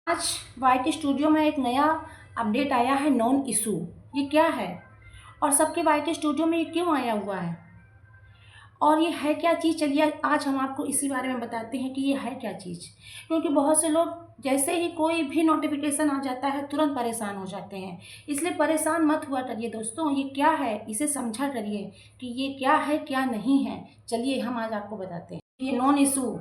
आज YT studio में एक नया अपडेट आया है, नॉन इशू। ये क्या है और सबके वाईटी स्टूडियो में ये क्यों आया हुआ है और ये है क्या चीज़? चलिए आज हम आपको इसी बारे में बताते हैं कि ये है क्या चीज़। क्योंकि बहुत से लोग जैसे ही कोई भी नोटिफिकेशन आ जाता है तुरंत परेशान हो जाते हैं। इसलिए परेशान मत हुआ करिए दोस्तों, ये क्या है इसे समझा करिए कि ये क्या है क्या नहीं है। चलिए हम आज आपको बताते हैं। ये नॉन इशू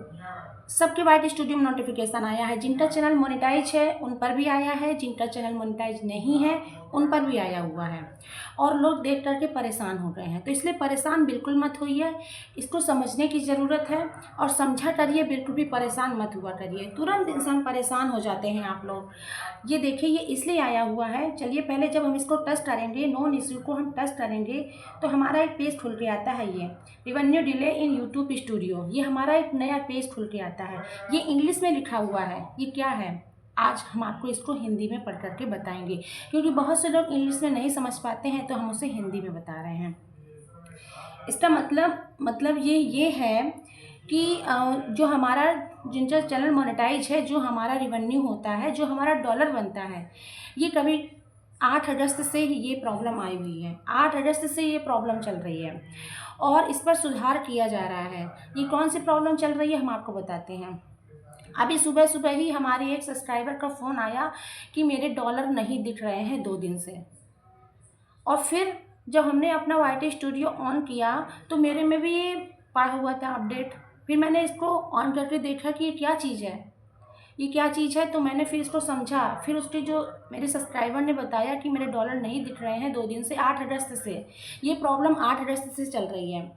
सबके वाईटी स्टूडियो में नोटिफिकेशन आया है। जिनका चैनल मोनेटाइज है उन पर भी आया है, जिनका चैनल मोनेटाइज नहीं है उन पर भी आया हुआ है और लोग देख करके परेशान हो गए हैं। तो इसलिए परेशान बिल्कुल मत होइए, इसको समझने की ज़रूरत है और समझा करिए, बिल्कुल भी परेशान मत हुआ करिए। तुरंत इंसान परेशान हो जाते हैं आप लोग। ये देखिए ये इसलिए आया हुआ है। चलिए पहले जब हम इसको टच करेंगे, नॉन इशू को हम टच करेंगे तो हमारा एक पेज खुल के आता है। ये revenue delay in YouTube studio, ये हमारा एक नया पेज खुल के आता है। ये इंग्लिश में लिखा हुआ है। ये क्या है आज हम आपको इसको हिंदी में पढ़ करके बताएंगे, क्योंकि बहुत से लोग इंग्लिश में नहीं समझ पाते हैं तो हम उसे हिंदी में बता रहे हैं। इसका मतलब ये है कि जो हमारा जिनका चैनल मोनेटाइज है, जो हमारा रिवेन्यू होता है, जो हमारा डॉलर बनता है, ये कभी 8 अगस्त से ही ये प्रॉब्लम आई हुई है। 8 अगस्त से ये प्रॉब्लम चल रही है और इस पर सुधार किया जा रहा है। ये कौन सी प्रॉब्लम चल रही है हम आपको बताते हैं। अभी सुबह सुबह ही हमारे एक सब्सक्राइबर का फ़ोन आया कि मेरे डॉलर नहीं दिख रहे हैं 2 दिन से। और फिर जब हमने अपना वाईटी स्टूडियो ऑन किया तो मेरे में भी ये पड़ा हुआ था अपडेट। फिर मैंने इसको ऑन करके देखा कि ये क्या चीज़ है, ये क्या चीज़ है। तो मैंने फिर इसको समझा। फिर उसके जो मेरे सब्सक्राइबर ने बताया कि मेरे डॉलर नहीं दिख रहे हैं 2 दिन से, 8 अगस्त से। ये प्रॉब्लम 8 अगस्त से चल रही है।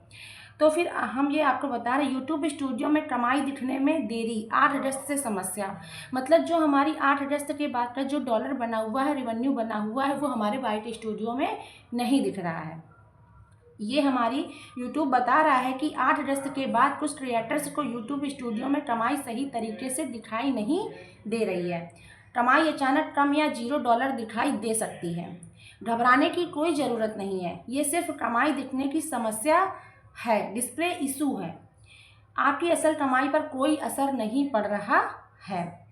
तो फिर हम ये आपको बता रहे हैं, यूट्यूब स्टूडियो में कमाई दिखने में देरी, 8 अगस्त से समस्या। मतलब जो हमारी 8 अगस्त के बाद का जो डॉलर बना हुआ है, रेवेन्यू बना हुआ है, वो हमारे वाईटी स्टूडियो में नहीं दिख रहा है। ये हमारी यूट्यूब बता रहा है कि 8 अगस्त के बाद कुछ क्रिएटर्स को यूट्यूब स्टूडियो में कमाई सही तरीके से दिखाई नहीं दे रही है। कमाई अचानक कम या $0 दिखाई दे सकती है। घबराने की कोई ज़रूरत नहीं है, ये सिर्फ कमाई दिखने की समस्या है, डिस्प्ले इशू है। आपकी असल कमाई पर कोई असर नहीं पड़ रहा है।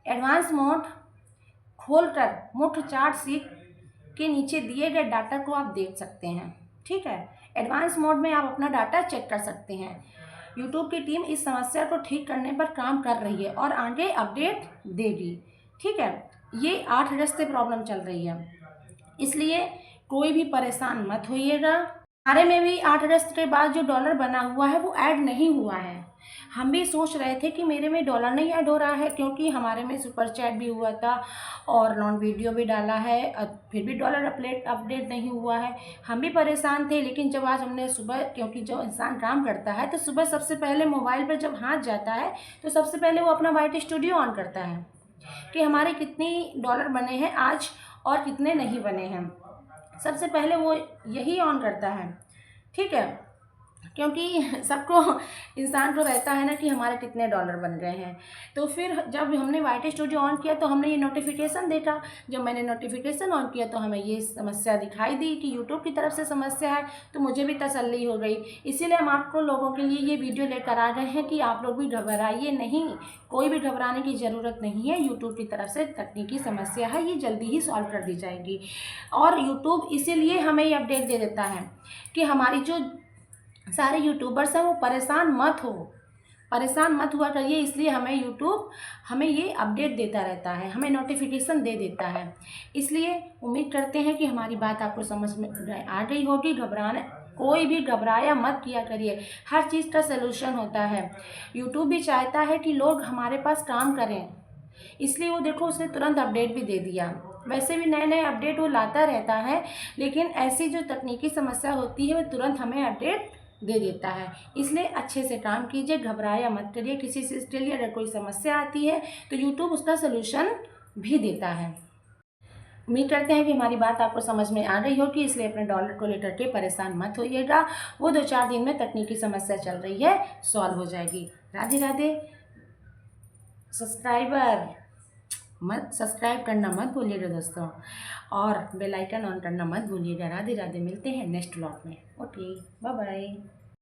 एडवांस मोड खोलकर मुख्य चार्ट शीट के नीचे दिए गए डाटा को आप देख सकते हैं। ठीक है, एडवांस मोड में आप अपना डाटा चेक कर सकते हैं। यूट्यूब की टीम इस समस्या को ठीक करने पर काम कर रही है और आगे अपडेट देगी। ठीक है, ये 8 अगस्त से प्रॉब्लम चल रही है, इसलिए कोई भी परेशान मत होइएगा। हमारे में भी 8 अगस्त के बाद जो डॉलर बना हुआ है वो ऐड नहीं हुआ है। हम भी सोच रहे थे कि मेरे में डॉलर नहीं ऐड हो रहा है, क्योंकि हमारे में सुपर चैट भी हुआ था और नॉन वीडियो भी डाला है, फिर भी डॉलर अपडेट नहीं हुआ है। हम भी परेशान थे। लेकिन जब आज हमने सुबह, क्योंकि जो इंसान काम करता है तो सुबह सबसे पहले मोबाइल पर जब हाथ जाता है तो सबसे पहले वो अपना वाईटी स्टूडियो ऑन करता है कि हमारे कितनी डॉलर बने हैं आज और कितने नहीं बने हैं। सबसे पहले वो यही ऑन करता है। ठीक है, क्योंकि सबको, इंसान को रहता है ना कि हमारे कितने डॉलर बन गए हैं। तो फिर जब हमने वाईटी स्टूडियो ऑन किया तो हमने ये नोटिफिकेशन देखा। जब मैंने नोटिफिकेशन ऑन किया तो हमें ये समस्या दिखाई दी कि यूट्यूब की तरफ से समस्या है, तो मुझे भी तसल्ली हो गई। इसीलिए हम आपको लोगों के लिए ये वीडियो लेकर आ गए हैं कि आप लोग भी घबराइए नहीं, कोई भी घबराने की ज़रूरत नहीं है। यूट्यूब की तरफ से तकनीकी समस्या है, ये जल्दी ही सॉल्व कर दी जाएगी। और यूट्यूब इसीलिए हमें ये अपडेट दे देता है कि हमारी जो सारे यूट्यूबर्स हैं वो परेशान मत हुआ करिए। इसलिए हमें ये अपडेट देता रहता है, हमें नोटिफिकेशन दे देता है। इसलिए उम्मीद करते हैं कि हमारी बात आपको समझ में आ गई होगी। कोई भी घबराया मत किया करिए, हर चीज़ का सलूशन होता है। यूट्यूब भी चाहता है कि लोग हमारे पास काम करें, इसलिए वो देखो उसने तुरंत अपडेट भी दे दिया। वैसे भी नए नए अपडेट वो लाता रहता है, लेकिन ऐसी जो तकनीकी समस्या होती है वो तुरंत हमें अपडेट दे देता है। इसलिए अच्छे से काम कीजिए, घबराया मत करिए। किसी चीज़ के लिए अगर कोई समस्या आती है तो यूट्यूब उसका सलूशन भी देता है। उम्मीद करते हैं कि हमारी बात आपको समझ में आ गई होगी। इसलिए अपने डॉलर को लेकर के परेशान मत होइएगा, वो 2-4 दिन में तकनीकी समस्या चल रही है, सॉल्व हो जाएगी। राधे राधे। सब्सक्राइब करना मत भूलिएगा दोस्तों, और बेल आइकन ऑन करना मत भूलिएगा। राधे राधे। मिलते हैं नेक्स्ट व्लॉग में। Okay, bye bye.